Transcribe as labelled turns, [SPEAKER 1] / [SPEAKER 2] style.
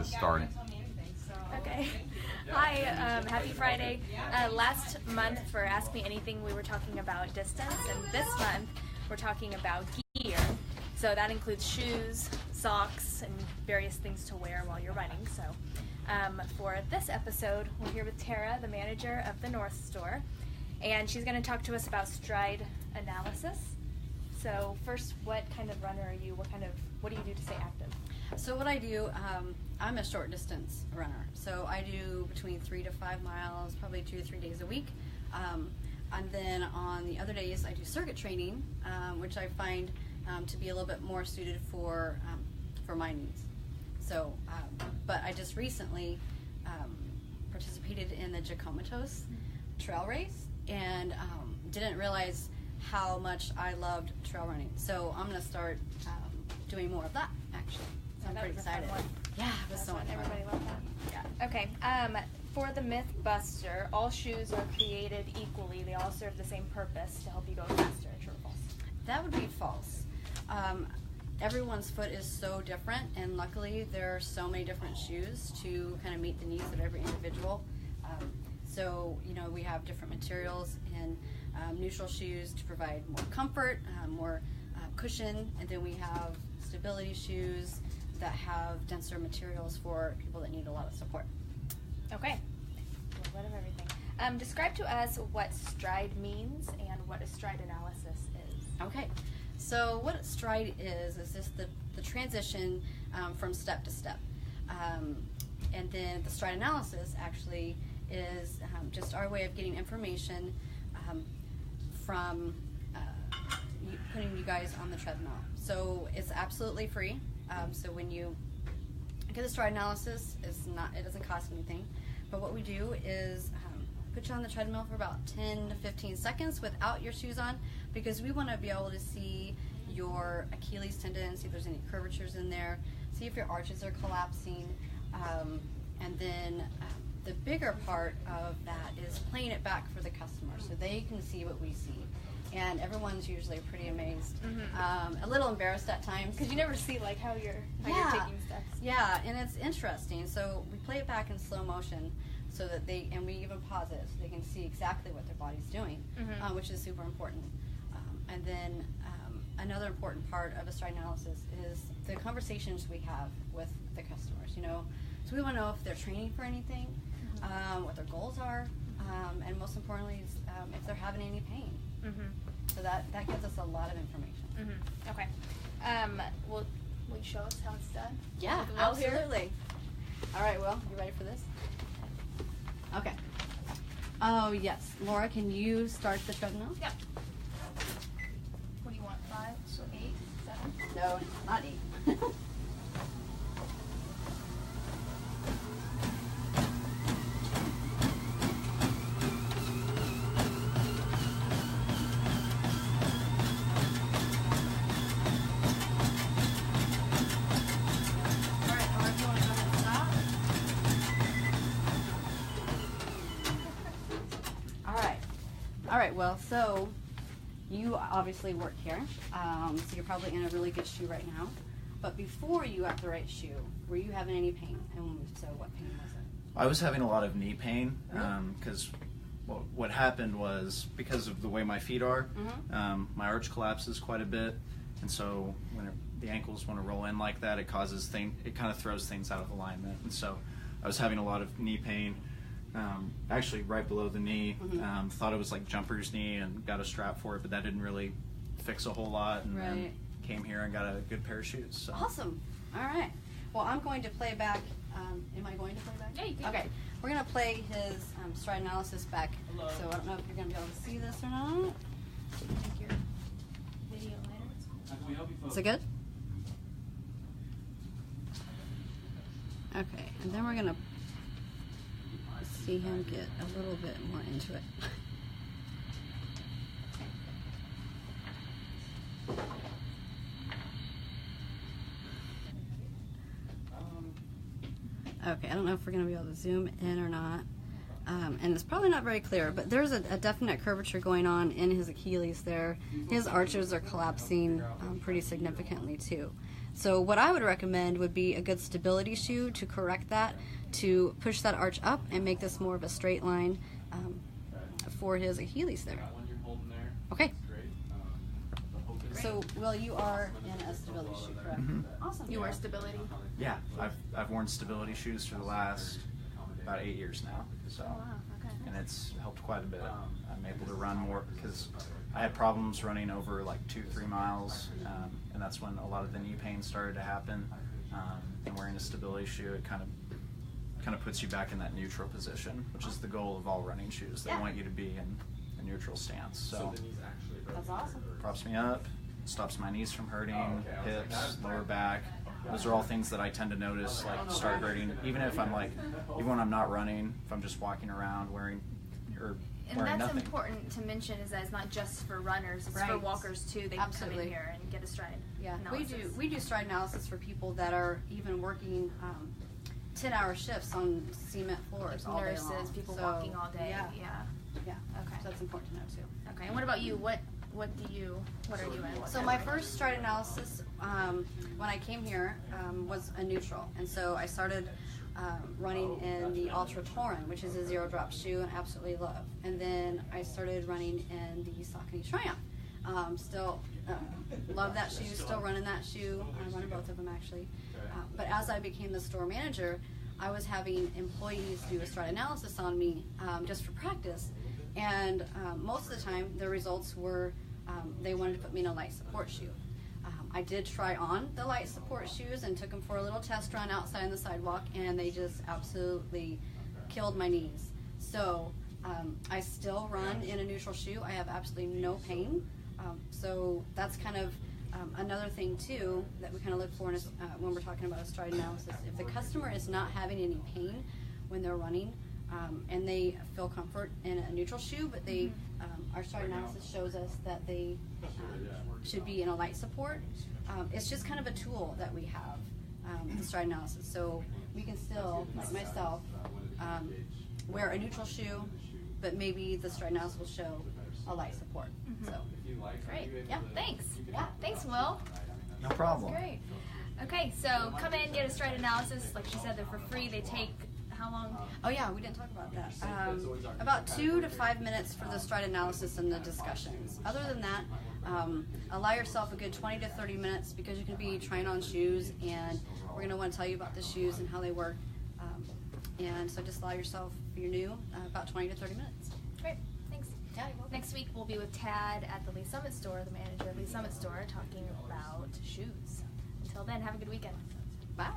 [SPEAKER 1] starting.
[SPEAKER 2] Okay. Hi, happy Friday. Last month for Ask Me Anything, we were talking about distance, and this month we're talking about gear. So that includes shoes, socks, and various things to wear while you're running. So for this episode, we're here with Tara, the manager of the North Store, and she's going to talk to us about stride analysis. So first, what kind of runner are you? What do you do to stay active?
[SPEAKER 3] So what I do, I'm a short distance runner. So I do between 3 to 5 miles, probably 2 to 3 days a week. And then on the other days, I do circuit training, which I find to be a little bit more suited for my needs. So, but I just recently participated in the Jacomotose trail race and didn't realize how much I loved trail running. So I'm going to start doing more of that, actually. So I'm pretty excited. Yeah, it was so much fun.
[SPEAKER 2] Everybody loved that. Yeah. Okay. For the Mythbuster, all shoes are created equally. They all serve the same purpose to help you go faster. True or false?
[SPEAKER 3] That would be false. Everyone's foot is so different, and luckily there are so many different shoes to kind of meet the needs of every individual. So, you know, we have different materials in neutral shoes to provide more comfort, more cushion, and then we have stability shoes that have denser materials for people that need a lot of support.
[SPEAKER 2] Okay. A little bit of everything. Describe to us what stride means and what a stride analysis is.
[SPEAKER 3] Okay. So what stride is just the transition from step to step. And then the stride analysis actually is just our way of getting information from putting you guys on the treadmill. So it's absolutely free. So when you get the stride analysis, it doesn't cost anything. But what we do is put you on the treadmill for about 10 to 15 seconds without your shoes on, because we want to be able to see your Achilles tendon, see if there's any curvatures in there, see if your arches are collapsing, and then the bigger part of that is playing it back for the customer so they can see what we see. And everyone's usually pretty amazed, a little embarrassed at times.
[SPEAKER 2] Because you never see like how you're taking steps.
[SPEAKER 3] Yeah, and it's interesting. So we play it back in slow motion so that and we even pause it so they can see exactly what their body's doing, which is super important. And then another important part of a stride analysis is the conversations we have with the customers, you know. So we want to know if they're training for anything, what their goals are, and most importantly, is, if they're having any pain. So that gives us a lot of information.
[SPEAKER 2] Okay. Will you show us how it's done?
[SPEAKER 3] Yeah, absolutely. All right, Will, you ready for this? Okay. Oh, yes. Laura, can you start the treadmill?
[SPEAKER 2] Yep. What do you want, 5, 8, 7?
[SPEAKER 3] No, not 8. All right, well, so you obviously work here, so you're probably in a really good shoe right now. But before you got the right shoe, were you having any pain? And so what pain was it?
[SPEAKER 1] I was having a lot of knee pain because what happened was, because of the way my feet are, my arch collapses quite a bit, and so when the ankles want to roll in like that, it kind of throws things out of alignment. And so I was having a lot of knee pain. Actually right below the knee. Thought it was like jumper's knee and got a strap for it, but that didn't really fix a whole lot, and then came here and got a good pair of shoes. So.
[SPEAKER 3] Awesome. All right. Well, I'm going to play back. Am I going to play back?
[SPEAKER 2] Yeah, you can.
[SPEAKER 3] Okay. We're going to play his stride analysis back. Hello. So I don't know if you're going to be able to see this or not.
[SPEAKER 2] Take your video later.
[SPEAKER 3] Is it good? Okay. And then we're going to see him get a little bit more into it. Okay, I don't know if we're going to be able to zoom in or not. And it's probably not very clear, but there's a definite curvature going on in his Achilles there. His arches are collapsing pretty significantly too. So what I would recommend would be a good stability shoe to correct that, to push that arch up and make this more of a straight line for his Achilles there. Okay. So, Will, you are in a stability shoe, correct? Awesome.
[SPEAKER 2] You wear stability?
[SPEAKER 1] Yeah, I've worn stability shoes for the last about 8 years now. So,
[SPEAKER 2] Oh, wow. Okay.
[SPEAKER 1] and it's helped quite a bit. I'm able to run more because I had problems running over like 2-3 miles, and that's when a lot of the knee pain started to happen. And wearing a stability shoe, it kind of puts you back in that neutral position, which is the goal of all running shoes. They want you to be in a neutral stance. So
[SPEAKER 3] That's awesome.
[SPEAKER 1] props me up, stops my knees from hurting, hips, lower back. Those are all things that I tend to notice like start hurting, even if I'm like, even when I'm not running, if I'm just walking around wearing
[SPEAKER 2] And that's
[SPEAKER 1] nothing.
[SPEAKER 2] important to mention, is that it's not just for runners, it's for
[SPEAKER 3] Right.
[SPEAKER 2] walkers too. They can come
[SPEAKER 3] Absolutely.
[SPEAKER 2] in here and get a stride
[SPEAKER 3] Yeah,
[SPEAKER 2] analysis.
[SPEAKER 3] we do stride analysis for people that are even working 10-hour shifts on cement floors all day
[SPEAKER 2] Nurses,
[SPEAKER 3] long.
[SPEAKER 2] people
[SPEAKER 3] So,
[SPEAKER 2] walking all day.
[SPEAKER 3] Yeah,
[SPEAKER 2] Yeah. Okay.
[SPEAKER 3] so that's important to know too.
[SPEAKER 2] Okay. And what about you? What are you in?
[SPEAKER 3] So my first stride analysis when I came here was a neutral, and so I started running in the Ultra Torin, which is a zero drop shoe, and absolutely love. And then I started running in the Saucony Triumph. Still love that shoe, still running that shoe. I'm running both of them actually. But as I became the store manager, I was having employees do a stride analysis on me just for practice. And most of the time, the results were they wanted to put me in a light support shoe. I did try on the light support shoes and took them for a little test run outside on the sidewalk, and they just absolutely killed my knees. So I still run in a neutral shoe. I have absolutely no pain. So that's kind of another thing too that we kind of look for in when we're talking about a stride analysis. If the customer is not having any pain when they're running, and they feel comfort in a neutral shoe, but they our stride analysis shows us that they should be in a light support. It's just kind of a tool that we have, the stride analysis. So we can still, like myself, wear a neutral shoe, but maybe the stride analysis will show a light support. So
[SPEAKER 2] Great.
[SPEAKER 3] yeah,
[SPEAKER 2] Thanks. Yeah. Thanks, Will.
[SPEAKER 1] No problem.
[SPEAKER 2] Great. Okay, so come in, get a stride analysis. Like she said, they're for free. They take how long?
[SPEAKER 3] oh yeah, we didn't talk about that. About 2 to 5 minutes for the stride analysis and the discussions. Other than that, allow yourself a good 20 to 30 minutes because you're going to be trying on shoes, and we're going to want to tell you about the shoes and how they work. And so just allow yourself, if you're new, about 20 to 30 minutes.
[SPEAKER 2] Great. Thanks.
[SPEAKER 3] Yeah, you're welcome.
[SPEAKER 2] Next week we'll be with Tad at the Lee Summit store, the manager of Lee Summit store, talking about shoes. Until then, have a good weekend.
[SPEAKER 3] Bye.